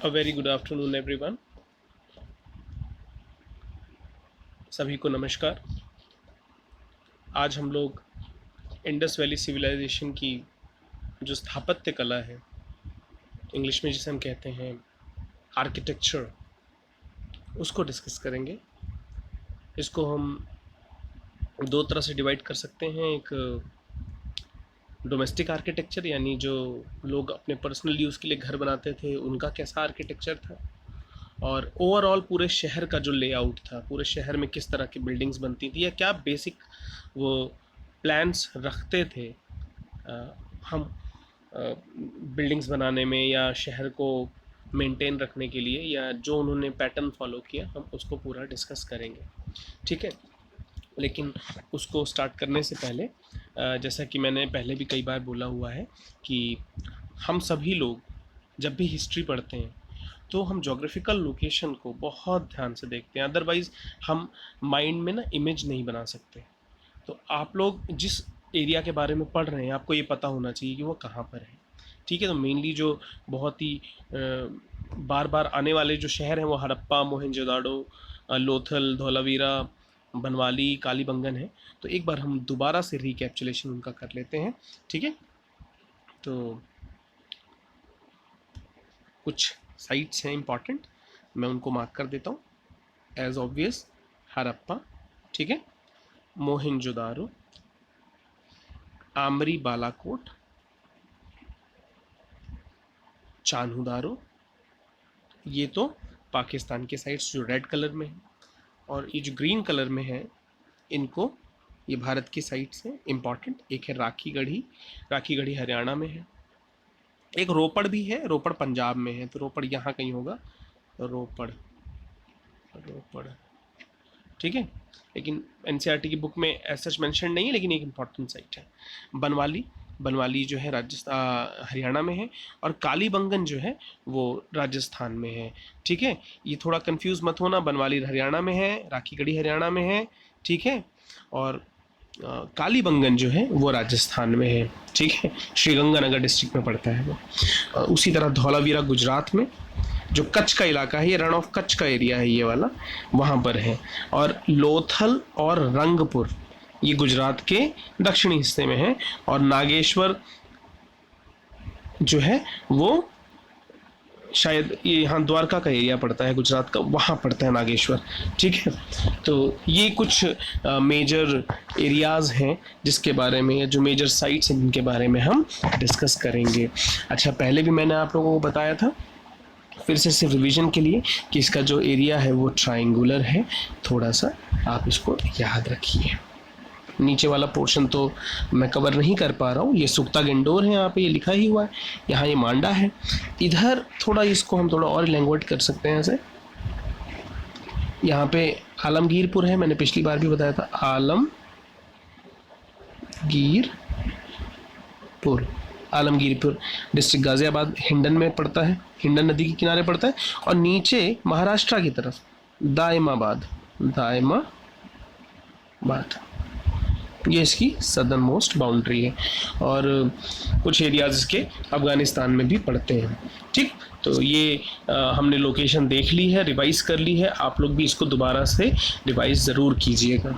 A very good afternoon everyone. सभी को नमस्कार। आज हम लोग इंडस वैली सिविलाइजेशन की जो स्थापत्य कला है, इंग्लिश में जिसे हम कहते हैं आर्किटेक्चर, उसको डिस्कस करेंगे। इसको हम दो तरह से डिवाइड कर सकते हैं। एक डोमेस्टिक आर्किटेक्चर, यानी जो लोग अपने पर्सनल यूज़ के लिए घर बनाते थे उनका कैसा आर्किटेक्चर था, और ओवरऑल पूरे शहर का जो लेआउट था, पूरे शहर में किस तरह की बिल्डिंग्स बनती थी या क्या बेसिक वो प्लान्स रखते थे हम बिल्डिंग्स बनाने में या शहर को मेंटेन रखने के लिए, या जो उन्होंने पैटर्न फॉलो किया, हम उसको पूरा डिस्कस करेंगे। ठीक है, लेकिन उसको स्टार्ट करने से पहले जैसा कि मैंने पहले भी कई बार बोला हुआ है कि हम सभी लोग जब भी हिस्ट्री पढ़ते हैं तो हम जोग्राफिकल लोकेशन को बहुत ध्यान से देखते हैं, अदरवाइज़ हम माइंड में ना इमेज नहीं बना सकते। तो आप लोग जिस एरिया के बारे में पढ़ रहे हैं आपको ये पता होना चाहिए कि वो कहाँ पर है। ठीक है, तो मेनली जो बहुत ही बार बार आने वाले जो शहर हैं वो हड़प्पा, मोहनजोदाड़ो, लोथल, धोलावीरा, बनवाली, कालीबंगन है। तो एक बार हम दोबारा से रिकैप्चुलेशन उनका कर लेते हैं। ठीक है, तो कुछ साइट्स हैं इम्पॉर्टेंट, मैं उनको मार्क कर देता हूँ। एज ऑब्वियस हड़प्पा, ठीक है, मोहनजोदारो, आमरी बालाकोट, चान्हुदारो, ये तो पाकिस्तान के साइट्स जो रेड कलर में हैं, और ये जो ग्रीन कलर में है इनको, ये भारत की साइट्स हैं इम्पॉर्टेंट। एक है राखी गढ़ी, राखी गढ़ी हरियाणा में है। एक रोपड़ भी है, रोपड़ पंजाब में है, तो रोपड़ यहाँ कहीं होगा, रोपड़, ठीक है, लेकिन एनसीईआरटी की बुक में ऐसा मेंशन नहीं है, लेकिन एक इम्पॉर्टेंट साइट है। बनवाली, बनवाली जो है राजस्थान हरियाणा में है, और कालीबंगन जो है वो राजस्थान में है। ठीक है, ये थोड़ा कंफ्यूज मत होना, बनवाली हरियाणा में है, राखी गढ़ी हरियाणा में है, ठीक है, और कालीबंगन जो है वो राजस्थान में है। ठीक है, श्रीगंगानगर डिस्ट्रिक्ट में पड़ता है वो। उसी तरह धौलावीरा गुजरात में, जो कच्छ का इलाका है, ये रण ऑफ कच्छ का एरिया है ये वाला, वहाँ पर है। और लोथल और रंगपुर ये गुजरात के दक्षिणी हिस्से में है, और नागेश्वर जो है वो शायद ये यहाँ द्वारका का एरिया पड़ता है गुजरात का, वहाँ पड़ता है नागेश्वर। ठीक है, तो ये कुछ मेजर एरियाज़ हैं जिसके बारे में, जो मेजर साइट्स हैं जिनके बारे में हम डिस्कस करेंगे। अच्छा, पहले भी मैंने आप लोगों को बताया था, फिर से सिर्फ रिवीजन के लिए, कि इसका जो एरिया है वो ट्रायंगुलर है। थोड़ा सा आप इसको याद रखिए। नीचे वाला पोर्शन तो मैं कवर नहीं कर पा रहा हूँ, ये सुक्ता गेंडोर है, यहाँ पे ये लिखा ही हुआ है, यहाँ ये मांडा है। इधर थोड़ा इसको हम थोड़ा और लैंग्वेज कर सकते हैं ऐसे, यहाँ पे आलमगीरपुर है, मैंने पिछली बार भी बताया था, आलमगीरपुर डिस्ट्रिक्ट गाजियाबाद, हिंडन में पड़ता है, हिंडन नदी के किनारे पड़ता है। और नीचे महाराष्ट्र की तरफ दायमाबाद, ये इसकी सदर्न मोस्ट बाउंड्री है, और कुछ एरियाज इसके अफगानिस्तान में भी पड़ते हैं। ठीक, तो ये हमने लोकेशन देख ली है, रिवाइज कर ली है, आप लोग भी इसको दोबारा से रिवाइज ज़रूर कीजिएगा।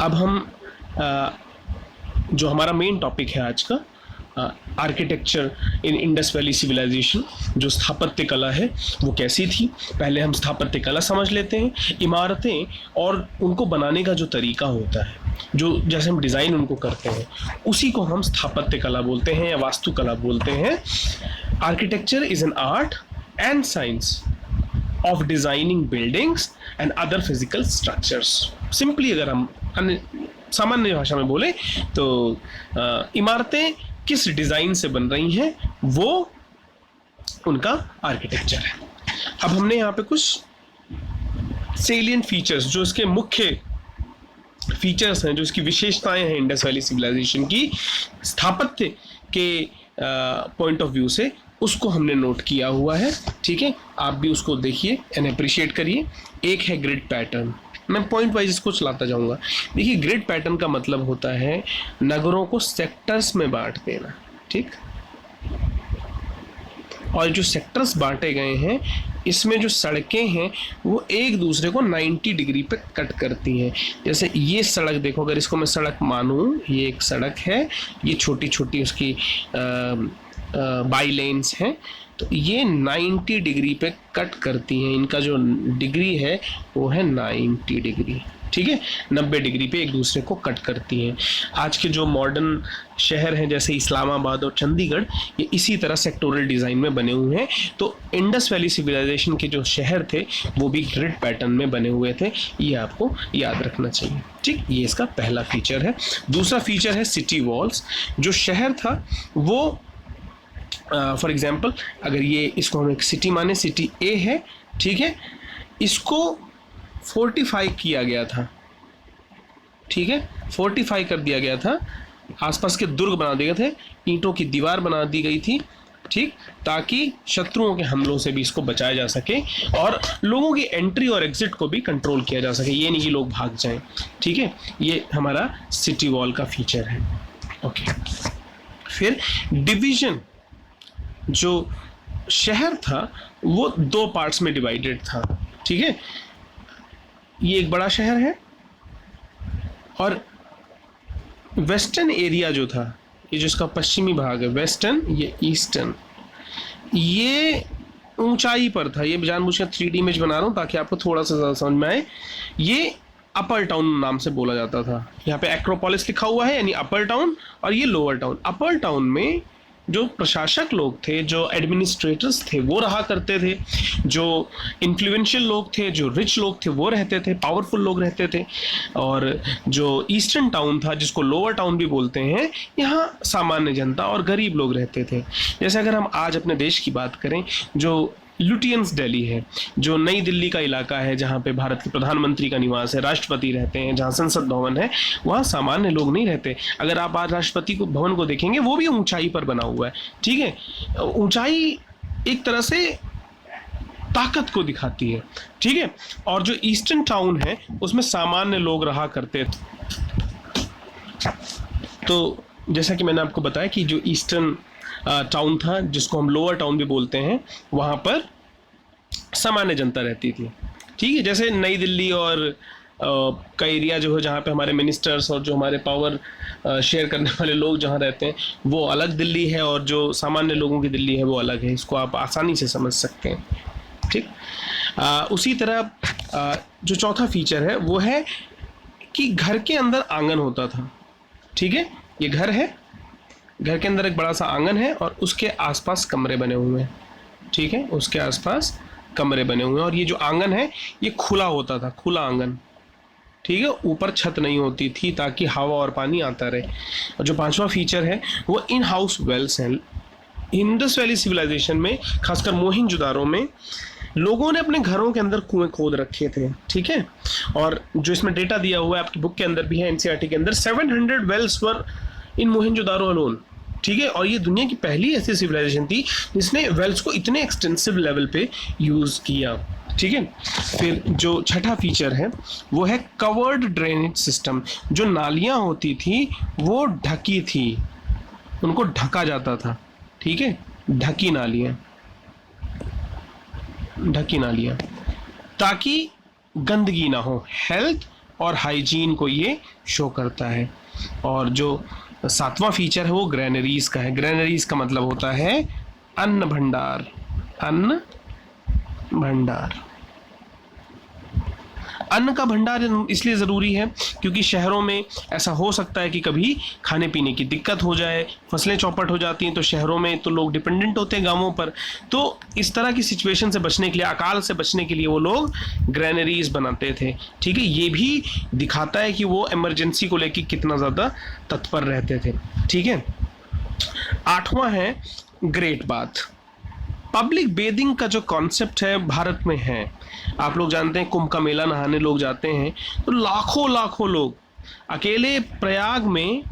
अब हम जो हमारा मेन टॉपिक है आज का, architecture in Indus valley civilisation, जो स्थापत्य कला है वो कैसी थी, पहले हम स्थापत्य कला समझ लेते हैं। इमारतें और उनको बनाने का जो तरीका होता है, जो जैसे हम डिज़ाइन उनको करते हैं, उसी को हम स्थापत्य कला बोलते हैं या वास्तुकला बोलते हैं। Architecture is an art and science of designing buildings and other physical structures. Simply अगर हम सामान्य भाषा में बोले तो इमारतें किस डिज़ाइन से बन रही हैं वो उनका आर्किटेक्चर है। अब हमने यहाँ पे कुछ सेलिएंट फीचर्स, जो इसके मुख्य फीचर्स हैं, जो इसकी विशेषताएं हैं इंडस वैली सिविलाइजेशन की स्थापत्य के पॉइंट ऑफ व्यू से, उसको हमने नोट किया हुआ है। ठीक है, आप भी उसको देखिए एंड अप्रिशिएट करिए। एक है ग्रिड पैटर्न, मैं पॉइंट वाइज इसको चलाता जाऊंगा। देखिए, ग्रिड पैटर्न का मतलब होता है नगरों को सेक्टर्स में बांट देना। ठीक। और जो सेक्टर्स बांटे गए हैं, इसमें जो सड़कें हैं वो एक दूसरे को 90 डिग्री पे कट करती हैं। जैसे ये सड़क देखो, अगर इसको मैं सड़क मानूँ, ये एक सड़क है, ये छोटी छोटी उसकी बाई लेन्स हैं, तो ये 90 डिग्री पे कट करती हैं। इनका जो डिग्री है वो है 90 डिग्री, ठीक है, 90 डिग्री पे एक दूसरे को कट करती हैं। आज के जो मॉडर्न शहर हैं जैसे इस्लामाबाद और चंडीगढ़, ये इसी तरह सेक्टोरल डिज़ाइन में बने हुए हैं। तो इंडस वैली सिविलाइजेशन के जो शहर थे वो भी ग्रिड पैटर्न में बने हुए थे, ये आपको याद रखना चाहिए, ठीक। ये इसका पहला फीचर है। दूसरा फीचर है सिटी वॉल्स। जो शहर था वो फॉर एग्जाम्पल अगर ये इसको हम एक सिटी माने, सिटी ए है, ठीक है, इसको फोर्टिफाई किया गया था, ठीक है, फोर्टिफाई कर दिया गया था, आसपास के दुर्ग बना दिए गए थे, ईंटों की दीवार बना दी गई थी, ठीक, ताकि शत्रुओं के हमलों से भी इसको बचाया जा सके और लोगों की एंट्री और एग्जिट को भी कंट्रोल किया जा सके, ये नहीं कि लोग भाग जाएं, ठीक है। ये हमारा सिटी वॉल का फीचर है, ओके। फिर डिवीजन, जो शहर था वो 2 पार्ट्स में डिवाइडेड था, ठीक है। ये एक बड़ा शहर है और वेस्टर्न एरिया जो था, ये जो इसका पश्चिमी भाग है वेस्टर्न, ये ईस्टर्न, ये ऊंचाई पर था। ये जानबूझ कर 3D इमेज बना रहा हूँ ताकि आपको थोड़ा सा ज़्यादा समझ में आए। ये अपर टाउन नाम से बोला जाता था। यहाँ पे एक्रोपोलिस लिखा हुआ है, यानी अपर टाउन, और ये लोअर टाउन। अपर टाउन में जो प्रशासक लोग थे, जो एडमिनिस्ट्रेटर्स थे, वो रहा करते थे। जो इन्फ्लुएंशियल लोग थे, जो रिच लोग थे, वो रहते थे, पावरफुल लोग रहते थे। और जो ईस्टर्न टाउन था, जिसको लोअर टाउन भी बोलते हैं, यहाँ सामान्य जनता और गरीब लोग रहते थे। जैसे अगर हम आज अपने देश की बात करें, जो लुटियंस दिल्ली है, जो नई दिल्ली का इलाका है, जहाँ पे भारत के प्रधानमंत्री का निवास है, राष्ट्रपति रहते हैं, जहाँ संसद भवन है, वहाँ सामान्य लोग नहीं रहते। अगर आप आज राष्ट्रपति को भवन को देखेंगे, वो भी ऊंचाई पर बना हुआ है, ठीक है। ऊंचाई एक तरह से ताकत को दिखाती है, ठीक है। और जो ईस्टर्न टाउन है उसमें सामान्य लोग रहा करते थे। तो जैसा कि मैंने आपको बताया कि जो ईस्टर्न टाउन था, जिसको हम लोअर टाउन भी बोलते हैं, वहाँ पर सामान्य जनता रहती थी, ठीक है। जैसे नई दिल्ली और का एरिया जो है, जहाँ पे हमारे मिनिस्टर्स और जो हमारे पावर शेयर करने वाले लोग जहाँ रहते हैं, वो अलग दिल्ली है, और जो सामान्य लोगों की दिल्ली है वो अलग है। इसको आप आसानी से समझ सकते हैं, ठीक। उसी तरह जो चौथा फीचर है वो है कि घर के अंदर आंगन होता था, ठीक है। ये घर है, घर के अंदर एक बड़ा सा आंगन है और उसके आसपास कमरे बने हुए हैं, ठीक है, उसके आसपास कमरे बने हुए हैं। और ये जो आंगन है ये खुला होता था, खुला आंगन, ठीक है। ऊपर छत नहीं होती थी ताकि हवा और पानी आता रहे। और जो 5वां फीचर है वो इन हाउस वेल्स हैं। इंडस वैली सिविलाइजेशन में, खासकर मोहनजोदारो में, लोगों ने अपने घरों के अंदर कुएं खोद रखे थे, ठीक है। और जो इसमें डेटा दिया हुआ है आपकी बुक के अंदर भी है, एनसीईआरटी के अंदर, 700 वेल्स वर इन मोहनजोदारो अलोन, ठीक है। और ये दुनिया की पहली ऐसी सिविलाइजेशन थी जिसने वेल्स को इतने एक्सटेंसिव लेवल पे यूज़ किया, ठीक है। फिर जो छठा फीचर है वो है कवर्ड ड्रेनेज सिस्टम। जो नालियाँ होती थी वो ढकी थी, उनको ढका जाता था, ठीक है, ढकी नालियाँ, ढकी नालियाँ, ताकि गंदगी ना हो। हेल्थ और हाइजीन को ये शो करता है। और जो 7वां फीचर है वो ग्रैनरीज का है। ग्रैनरीज का मतलब होता है अन्न भंडार, अन्न भंडार। अन्न का भंडार इसलिए ज़रूरी है क्योंकि शहरों में ऐसा हो सकता है कि कभी खाने पीने की दिक्कत हो जाए, फसलें चौपट हो जाती हैं, तो शहरों में तो लोग डिपेंडेंट होते हैं गांवों पर। तो इस तरह की सिचुएशन से बचने के लिए, अकाल से बचने के लिए वो लोग ग्रैनरीज बनाते थे, ठीक है। ये भी दिखाता है कि वो इमरजेंसी को लेकर कितना ज़्यादा तत्पर रहते थे, ठीक है। 8वां है ग्रेट बाथ। पब्लिक बेदिंग का जो कॉन्सेप्ट है भारत में है। आप लोग जानते हैं कुंभ का मेला नहाने लोग जाते हैं, तो लाखों लाखों लोग अकेले प्रयाग में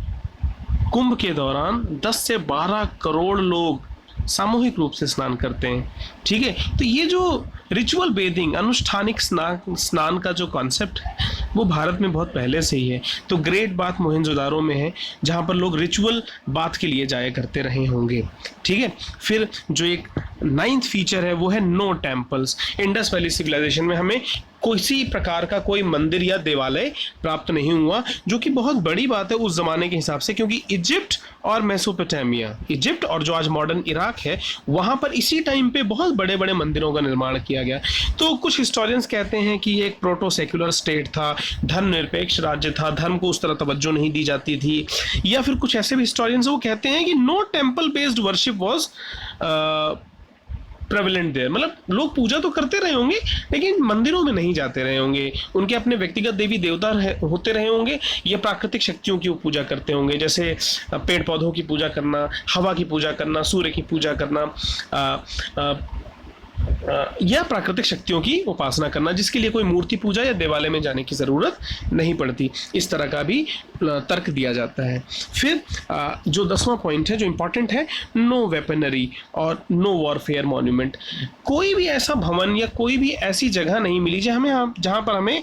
कुंभ के दौरान 10 से 12 करोड़ लोग सामूहिक रूप से स्नान करते हैं, ठीक है। तो ये जो रिचुअल बेदिंग, अनुष्ठानिक स्नान का जो कॉन्सेप्ट है, वो भारत में बहुत पहले से ही है। तो ग्रेट बाथ मोहनजोदारो में है, जहाँ पर लोग रिचुअल बाथ के लिए जाया करते रहे होंगे। ठीक है, फिर जो एक 9th फीचर है वो है no temples. Indus valley civilisation में हमें किसी प्रकार का कोई मंदिर या देवालय प्राप्त नहीं हुआ, जो कि बहुत बड़ी बात है उस जमाने के हिसाब से, क्योंकि इजिप्ट और मेसोपोटामिया, इजिप्ट और जो आज मॉडर्न इराक है, वहाँ पर इसी टाइम पे बहुत बड़े बड़े मंदिरों का निर्माण किया गया। तो कुछ हिस्टोरियंस कहते हैं कि ये एक प्रोटो सेक्युलर स्टेट था, धर्मनिरपेक्ष राज्य था, धर्म को उस तरह तवज्जो नहीं दी जाती थी। या फिर कुछ ऐसे भी हिस्टोरियंस वो कहते हैं कि no temple based worship was prevalent there, मतलब लोग पूजा तो करते रहे होंगे लेकिन मंदिरों में नहीं जाते रहे होंगे, उनके अपने व्यक्तिगत देवी देवता होते रहे होंगे, या प्राकृतिक शक्तियों की वो पूजा करते होंगे, जैसे पेड़ पौधों की पूजा करना, हवा की पूजा करना, सूर्य की पूजा करना, या प्राकृतिक शक्तियों की उपासना करना, जिसके लिए कोई मूर्ति पूजा या देवालय में जाने की ज़रूरत नहीं पड़ती। इस तरह का भी तर्क दिया जाता है। फिर जो 10वां पॉइंट है जो इंपॉर्टेंट है, नो वेपनरी और नो वॉरफेयर मॉन्यूमेंट। कोई भी ऐसा भवन या कोई भी ऐसी जगह नहीं मिली जहाँ पर हमें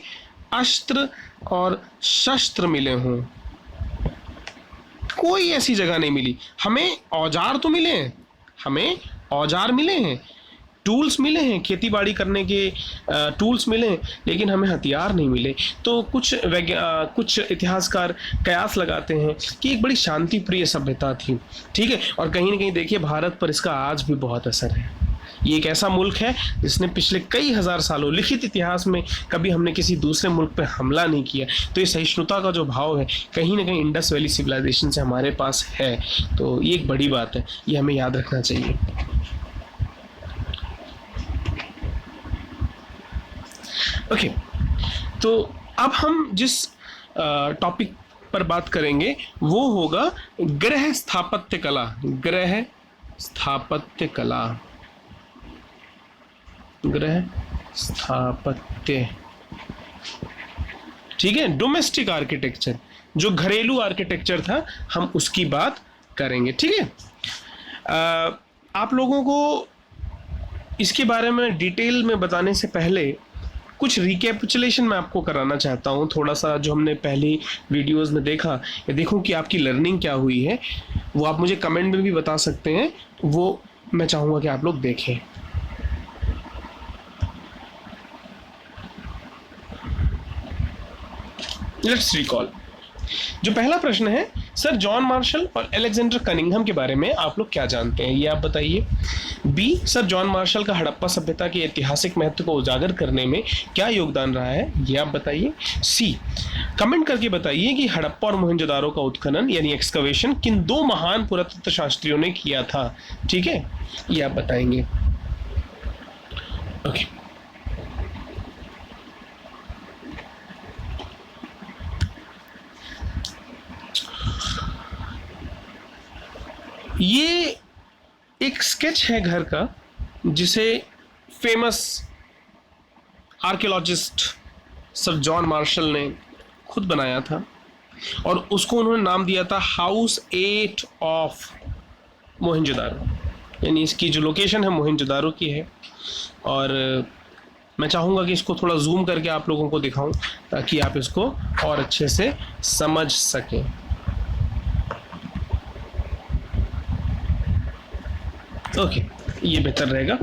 अस्त्र और शस्त्र मिले हों। कोई ऐसी जगह नहीं मिली। हमें औजार तो मिले हैं, हमें औजार मिले हैं, टूल्स मिले हैं, खेती बाड़ी करने के टूल्स मिले हैं, लेकिन हमें हथियार नहीं मिले। तो कुछ इतिहासकार कयास लगाते हैं कि एक बड़ी शांति प्रिय सभ्यता थी। ठीक है, और कहीं ना कहीं देखिए भारत पर इसका आज भी बहुत असर है। ये एक ऐसा मुल्क है जिसने पिछले कई हजार सालों लिखित इतिहास में कभी हमने किसी दूसरे मुल्क पर हमला नहीं किया। तो ये सहिष्णुता का जो भाव है कहीं ना कहीं इंडस वैली सिविलाइजेशन से हमारे पास है। तो ये एक बड़ी बात है, ये हमें याद रखना चाहिए। ओके, तो अब हम जिस टॉपिक पर बात करेंगे वो होगा गृह स्थापत्य कला। गृह स्थापत्य कला, गृह स्थापत्य, ठीक है, डोमेस्टिक आर्किटेक्चर, जो घरेलू आर्किटेक्चर था, हम उसकी बात करेंगे। ठीक है, आप लोगों को इसके बारे में डिटेल में बताने से पहले कुछ रिकैपिचुलेशन मैं आपको कराना चाहता हूँ। थोड़ा सा जो हमने पहली वीडियोस में देखा, या देखूँ कि आपकी लर्निंग क्या हुई है, वो आप मुझे कमेंट में भी बता सकते हैं। वो मैं चाहूँगा कि आप लोग देखें। Let's recall. जो पहला प्रश्न है, सर जॉन मार्शल और अलेक्जेंडर कनिंघम के बारे में आप लोग क्या जानते हैं, ये आप बताइए। बी, सर जॉन मार्शल का हड़प्पा सभ्यता के ऐतिहासिक महत्व को उजागर करने में क्या योगदान रहा है, ये आप बताइए। सी, कमेंट करके बताइए कि हड़प्पा और मोहनजोदारो का उत्खनन यानी एक्सकवेशन किन दो महान पुरातत्व शास्त्रियों ने किया था। ठीक है, ये आप बताएंगे। ओके, ये एक स्केच है घर का जिसे famous archaeologist sir John Marshall ने खुद बनाया था, और उसको उन्होंने नाम दिया था हाउस 8 ऑफ मोहनजोदारो, यानी इसकी जो लोकेशन है मोहनजोदारो की है। और मैं चाहूँगा कि इसको थोड़ा जूम करके आप लोगों को दिखाऊं ताकि आप इसको और अच्छे से समझ सकें। ओके, ये बेहतर रहेगा।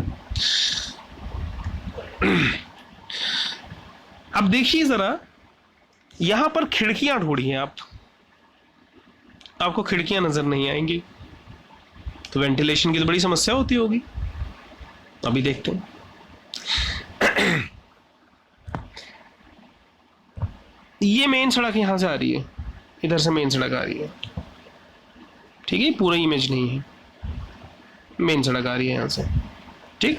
अब देखिए जरा, यहां पर खिड़कियां ढूंढिए आप, आपको खिड़कियां नजर नहीं आएंगी, तो वेंटिलेशन की तो बड़ी समस्या होती होगी। अभी देखते हैं। ये मेन सड़क यहां से आ रही है, इधर से मेन सड़क आ रही है। ठीक है, पूरा इमेज नहीं है, मेन सड़क आ रही है यहाँ से। ठीक,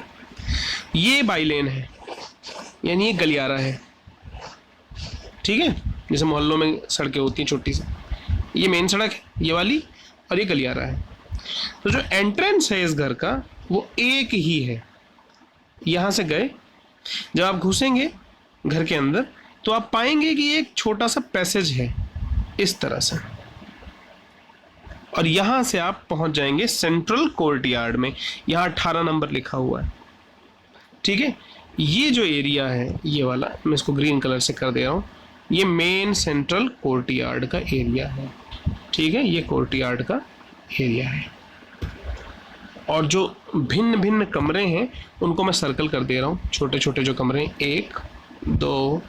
ये बाई लेन है, यानी ये गलियारा है। ठीक है, जैसे मोहल्लों में सड़कें होती हैं छोटी सी, ये मेन सड़क है ये वाली, और ये गलियारा है। तो जो एंट्रेंस है इस घर का वो एक ही है। यहाँ से गए, जब आप घुसेंगे घर के अंदर तो आप पाएंगे कि एक छोटा सा पैसेज है इस तरह से, और यहां से आप पहुंच जाएंगे सेंट्रल कोर्टयार्ड में। यहां 18 नंबर लिखा हुआ है। ठीक है, ये जो एरिया है ये वाला, मैं इसको ग्रीन कलर से कर दे रहा हूं, ये मेन सेंट्रल कोर्टयार्ड का एरिया है, ठीक है, ये कोर्टयार्ड का एरिया है। और जो भिन्न भिन्न कमरे हैं उनको मैं सर्कल कर दे रहा हूँ, छोटे छोटे जो कमरे हैं, 1 2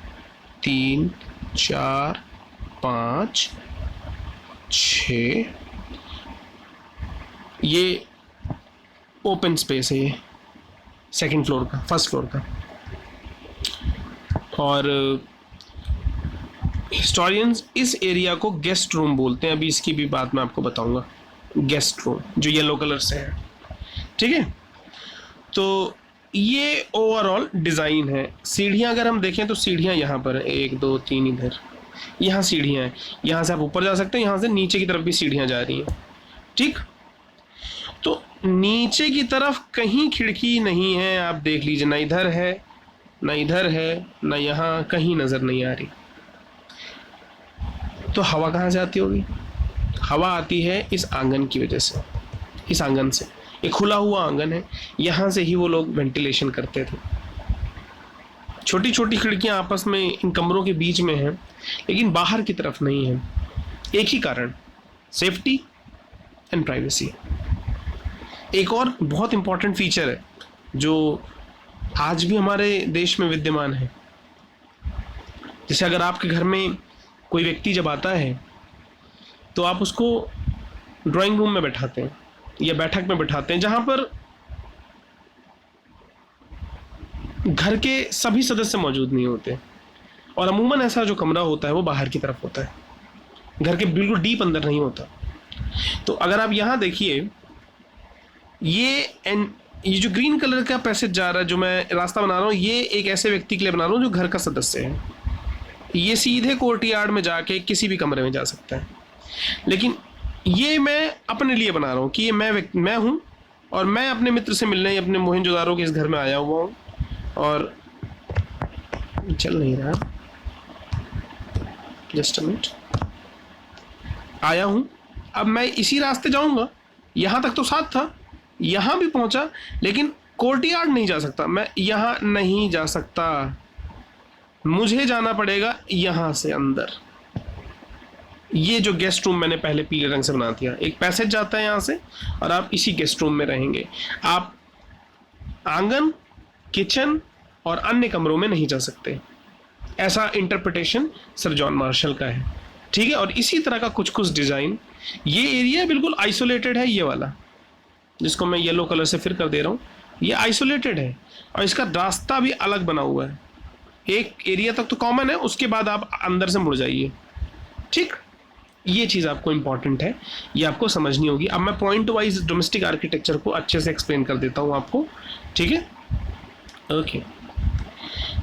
3 4 5 6, ये ओपन स्पेस है, ये सेकंड फ्लोर का, फर्स्ट फ्लोर का। और हिस्टोरियंस इस एरिया को गेस्ट रूम बोलते हैं, अभी इसकी भी बात मैं आपको बताऊंगा। गेस्ट रूम जो येलो कलर से है, ठीक है। तो ये ओवरऑल डिज़ाइन है। सीढ़ियाँ अगर हम देखें तो सीढ़ियाँ यहाँ पर 1 2 3 इधर, यहाँ सीढ़ियाँ हैं, यहाँ से आप ऊपर जा सकते हैं, यहाँ से नीचे की तरफ भी सीढ़ियाँ जा रही हैं, ठीक। तो नीचे की तरफ कहीं खिड़की नहीं है, आप देख लीजिए, ना इधर है ना इधर है ना यहाँ, कहीं नज़र नहीं आ रही। तो हवा कहाँ से आती होगी? हवा आती है इस आंगन की वजह से, इस आंगन से। एक खुला हुआ आंगन है, यहाँ से ही वो लोग वेंटिलेशन करते थे। छोटी छोटी खिड़कियाँ आपस में इन कमरों के बीच में हैं, लेकिन बाहर की तरफ नहीं है। एक ही कारण, सेफ्टी एंड प्राइवेसी। एक और बहुत इंपॉर्टेंट फीचर है जो आज भी हमारे देश में विद्यमान है। जैसे अगर आपके घर में कोई व्यक्ति जब आता है तो आप उसको ड्राइंग रूम में बैठाते हैं या बैठक में बैठाते हैं, जहां पर घर के सभी सदस्य मौजूद नहीं होते, और अमूमन ऐसा जो कमरा होता है वो बाहर की तरफ होता है, घर के बिल्कुल डीप अंदर नहीं होता। तो अगर आप यहां देखिए, ये जो ग्रीन कलर का पैसेज जा रहा है, जो मैं रास्ता बना रहा हूँ, ये एक ऐसे व्यक्ति के लिए बना रहा हूँ जो घर का सदस्य है। ये सीधे कोर्टयार्ड में जाके किसी भी कमरे में जा सकता है, लेकिन ये मैं अपने लिए बना रहा हूँ कि ये मैं हूँ और मैं अपने मित्र से मिलने अपने मोहनजोदारो के इस घर में आया हुआ हूँ, और चल नहीं रहा, जस्ट अ मिनट, आया हूँ। अब मैं इसी रास्ते जाऊँगा, यहाँ तक तो साथ था, यहाँ भी पहुँचा, लेकिन कोर्टयार्ड नहीं जा सकता, मैं यहाँ नहीं जा सकता, मुझे जाना पड़ेगा यहाँ से अंदर। ये जो गेस्ट रूम मैंने पहले पीले रंग से बना दिया, एक पैसेज जाता है यहाँ से और आप इसी गेस्ट रूम में रहेंगे। आप आंगन, किचन और अन्य कमरों में नहीं जा सकते। ऐसा इंटरप्रिटेशन सर जॉन मार्शल का है, ठीक है। और इसी तरह का कुछ कुछ डिज़ाइन, ये एरिया बिल्कुल आइसोलेटेड है, ये वाला जिसको मैं येलो कलर से फिर कर दे रहा हूँ, ये आइसोलेटेड है और इसका रास्ता भी अलग बना हुआ है। एक एरिया तक तो कॉमन है, उसके बाद आप अंदर से मुड़ जाइए, ठीक। ये चीज़ आपको इंपॉर्टेंट है, ये आपको समझनी होगी। अब मैं पॉइंट वाइज डोमेस्टिक आर्किटेक्चर को अच्छे से एक्सप्लेन कर देता हूँ आपको, ठीक है, ओके।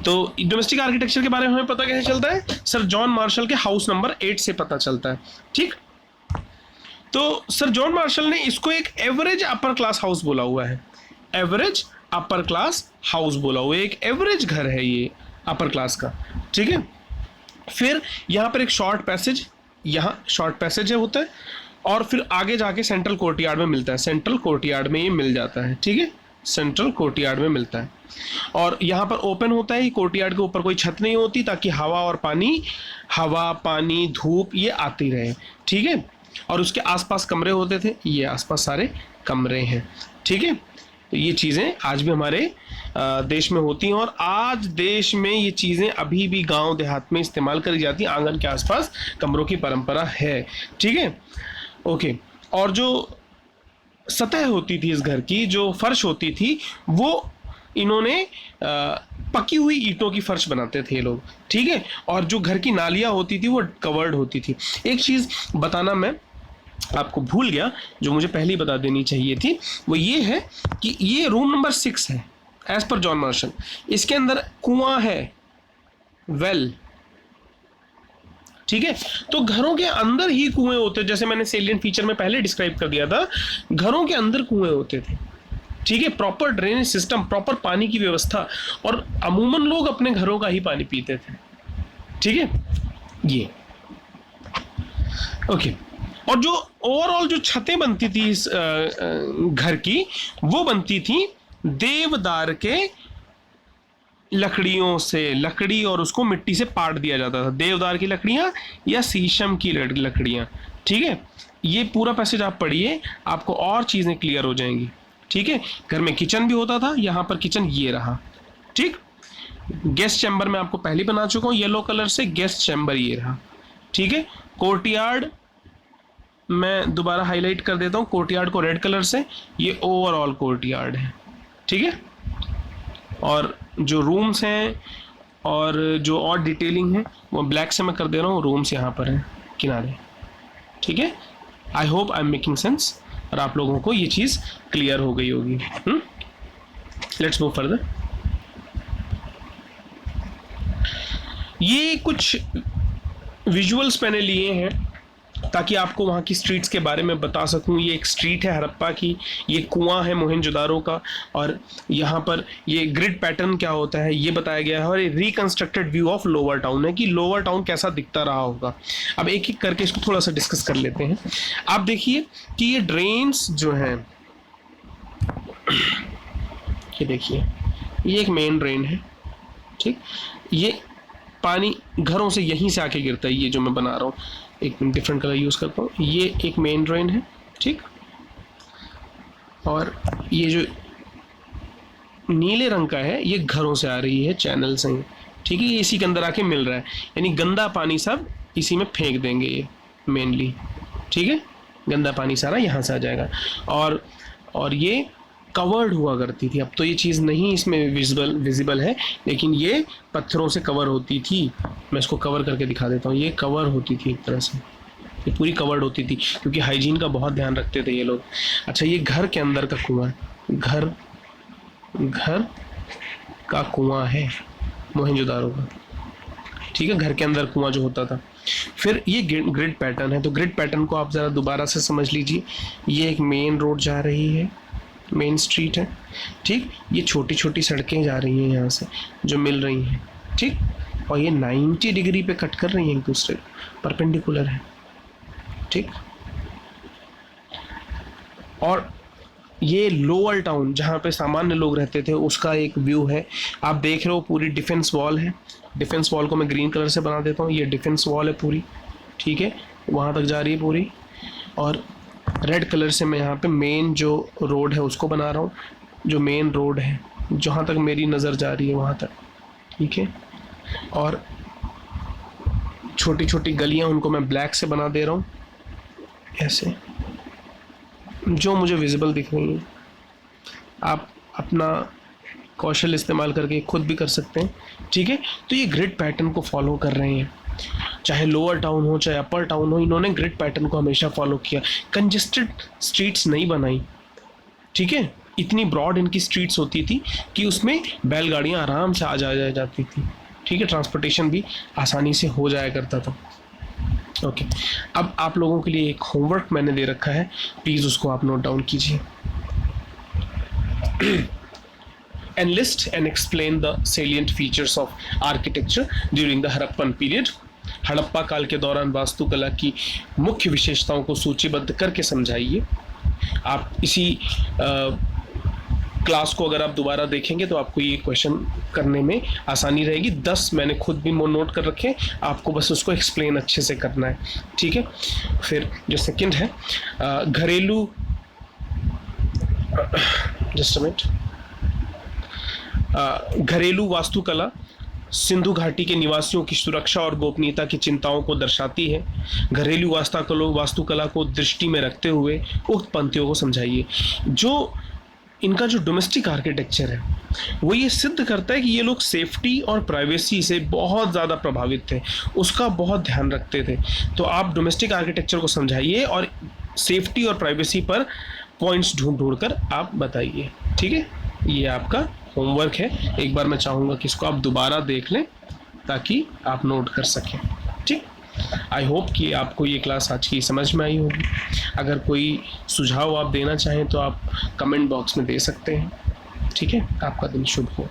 तो डोमेस्टिक आर्किटेक्चर के बारे में हमें पता कैसे चलता है? सर जॉन मार्शल के हाउस नंबर 8 से पता चलता है, ठीक। तो सर जॉन मार्शल ने इसको एक एवरेज अपर क्लास हाउस बोला हुआ है, एवरेज अपर क्लास हाउस बोला हुआ है, एक एवरेज घर है ये अपर क्लास का, ठीक है। फिर यहाँ पर एक शॉर्ट पैसेज, यहाँ शॉर्ट पैसेज है होता है, और फिर आगे जाके सेंट्रल कोर्टयार्ड में मिलता है, सेंट्रल कोर्टयार्ड में ये मिल जाता है, ठीक है, सेंट्रल कोर्टयार्ड में मिलता है। और यहाँ पर ओपन होता है, कोर्टयार्ड के ऊपर कोई छत नहीं होती ताकि हवा पानी धूप ये आती रहे, ठीक है। और उसके आसपास कमरे होते थे, ये आसपास सारे कमरे हैं, ठीक है। तो ये चीज़ें आज भी हमारे देश में होती हैं, और आज देश में ये चीज़ें अभी भी गांव देहात में इस्तेमाल करी जाती हैं। आंगन के आसपास कमरों की परंपरा है, ठीक है, ओके। और जो सतह होती थी इस घर की, जो फर्श होती थी, वो इन्होंने पकी हुई ईंटों की फर्श बनाते थे लोग, ठीक है। और जो घर की नालियाँ होती थी वो कवर्ड होती थी। एक चीज़ बताना मैं आपको भूल गया, जो मुझे पहले ही बता देनी चाहिए थी, वो ये है कि ये रूम नंबर 6 है एज पर जॉन मार्शल। इसके अंदर कुआं है, वेल, ठीक है। तो घरों के अंदर ही कुएं होते, जैसे मैंने सेलिएंट फीचर में पहले डिस्क्राइब कर दिया था, घरों के अंदर कुएं होते थे, ठीक है। प्रॉपर ड्रेनेज सिस्टम, प्रॉपर पानी की व्यवस्था, और अमूमन लोग अपने घरों का ही पानी पीते थे, ठीक है, ये ओके। और जो ओवरऑल जो छतें बनती थी इस घर की, वो बनती थी देवदार के लकड़ियों से, लकड़ी और उसको मिट्टी से पाट दिया जाता था, देवदार की लकड़ियाँ या शीशम की लकड़ियाँ। ठीक है, ये पूरा पैसेज आप पढ़िए, आपको और चीज़ें क्लियर हो जाएंगी। ठीक है, घर में किचन भी होता था, यहाँ पर किचन ये रहा। ठीक, गेस्ट चैम्बर में आपको पहले बना चुका हूँ येलो कलर से, गेस्ट चैम्बर ये रहा। ठीक है, कोर्टयार्ड मैं दोबारा हाईलाइट कर देता हूँ, कोर्टयार्ड को रेड कलर से, ये ओवरऑल कोर्टयार्ड है। ठीक है, और जो रूम्स हैं और जो और डिटेलिंग है वो ब्लैक से मैं कर दे रहा हूँ, रूम्स यहाँ पर हैं किनारे। ठीक है, I hope I am making sense और आप लोगों को ये चीज़ क्लियर हो गई होगी। Let's move further. ये कुछ विजुअल्स मैंने लिए हैं ताकि आपको वहाँ की स्ट्रीट्स के बारे में बता सकूँ। ये एक स्ट्रीट है हड़प्पा की, ये कुआं है मोहनजोदारो का, और यहाँ पर ये ग्रिड पैटर्न क्या होता है ये बताया गया है, और ये reconstructed view of lower town है कि लोअर टाउन कैसा दिखता रहा होगा। अब एक एक करके इसको थोड़ा सा डिस्कस कर लेते हैं। आप देखिए कि ये ड्रेन्स जो हैं, ये देखिए ये एक मेन ड्रेन है। ठीक, ये पानी घरों से यहीं से आके गिरता है, ये जो मैं बना रहा हूँ, एक डिफरेंट कलर यूज़ करता हूँ, ये एक मेन ड्रेन है। ठीक, और ये जो नीले रंग का है ये घरों से आ रही है, चैनल से। ठीक है, ये इसी के अंदर आके मिल रहा है, यानी गंदा पानी सब इसी में फेंक देंगे ये मेनली। ठीक है, गंदा पानी सारा यहाँ से आ जाएगा, और ये कवर्ड हुआ करती थी। अब तो ये चीज़ नहीं इसमें विजिबल है, लेकिन ये पत्थरों से कवर होती थी। मैं इसको कवर करके दिखा देता हूँ, ये कवर होती थी एक तरह से, ये पूरी कवर्ड होती थी क्योंकि हाइजीन का बहुत ध्यान रखते थे ये लोग। अच्छा, ये घर के अंदर का कुआं, घर का कुआं है मोहनजोदारो का। ठीक है, घर के अंदर कुआं जो होता था। फिर ये ग्रिड पैटर्न है, तो ग्रिड पैटर्न को आप ज़रा दोबारा से समझ लीजिए। ये एक मेन रोड जा रही है, मेन स्ट्रीट है। ठीक, ये छोटी छोटी सड़कें जा रही हैं यहाँ से जो मिल रही हैं। ठीक, और ये 90 डिग्री पे कट कर रही हैं, एक दूसरे परपेंडिकुलर है। ठीक, और ये लोअर टाउन जहाँ पे सामान्य लोग रहते थे उसका एक व्यू है। आप देख रहे हो पूरी डिफेंस वॉल है, डिफेंस वॉल को मैं ग्रीन कलर से बना देता हूँ, ये डिफेंस वॉल है पूरी। ठीक है, वहाँ तक जा रही है पूरी, और रेड कलर से मैं यहाँ पे मेन जो रोड है उसको बना रहा हूँ, जो मेन रोड है जहाँ तक मेरी नज़र जा रही है वहाँ तक। ठीक है, और छोटी छोटी गलियाँ उनको मैं ब्लैक से बना दे रहा हूँ ऐसे, जो मुझे विजिबल दिख रही हैं। आप अपना कौशल इस्तेमाल करके खुद भी कर सकते हैं। ठीक है, तो ये ग्रिड पैटर्न को फॉलो कर रहे हैं, चाहे लोअर टाउन हो चाहे अपर टाउन हो, इन्होंने ग्रिड पैटर्न को हमेशा फॉलो किया। कंजेस्टेड स्ट्रीट्स नहीं बनाई। ठीक है, इतनी ब्रॉड इनकी स्ट्रीट्स होती थी कि उसमें बैलगाड़ियाँ आराम से आ जाती थी। ठीक है, ट्रांसपोर्टेशन भी आसानी से हो जाया करता था। ओके, अब आप लोगों के लिए एक होमवर्क मैंने दे रखा है, प्लीज़ उसको आप नोट डाउन कीजिए। Enlist and explain the salient features of architecture during the Harappan period. Harappa काल के दौरान वास्तुकला की मुख्य विशेषताओं को सूचीबद्ध करके समझाइए। आप इसी क्लास को अगर आप दोबारा देखेंगे तो आपको ये क्वेश्चन करने में आसानी रहेगी। 10 मैंने खुद भी नोट कर रखे, आपको बस उसको एक्सप्लेन अच्छे से करना है। ठीक है, फिर जो सेकंड है घरेलू, जस्ट अ मिनट, घरेलू वास्तुकला सिंधु घाटी के निवासियों की सुरक्षा और गोपनीयता की चिंताओं को दर्शाती है। घरेलू वास्तुकला को दृष्टि में रखते हुए उक्त पंक्तियों को समझाइए। जो इनका जो डोमेस्टिक आर्किटेक्चर है वो ये सिद्ध करता है कि ये लोग सेफ्टी और प्राइवेसी से बहुत ज़्यादा प्रभावित थे, उसका बहुत ध्यान रखते थे। तो आप डोमेस्टिक आर्किटेक्चर को समझाइए और सेफ्टी और प्राइवेसी पर पॉइंट्स ढूंढ कर आप बताइए। ठीक है, ये आपका होमवर्क है। एक बार मैं चाहूँगा कि इसको आप दोबारा देख लें ताकि आप नोट कर सकें। ठीक, आई होप कि आपको ये क्लास आज की समझ में आई होगी। अगर कोई सुझाव आप देना चाहें तो आप कमेंट बॉक्स में दे सकते हैं। ठीक है, आपका दिन शुभ हो।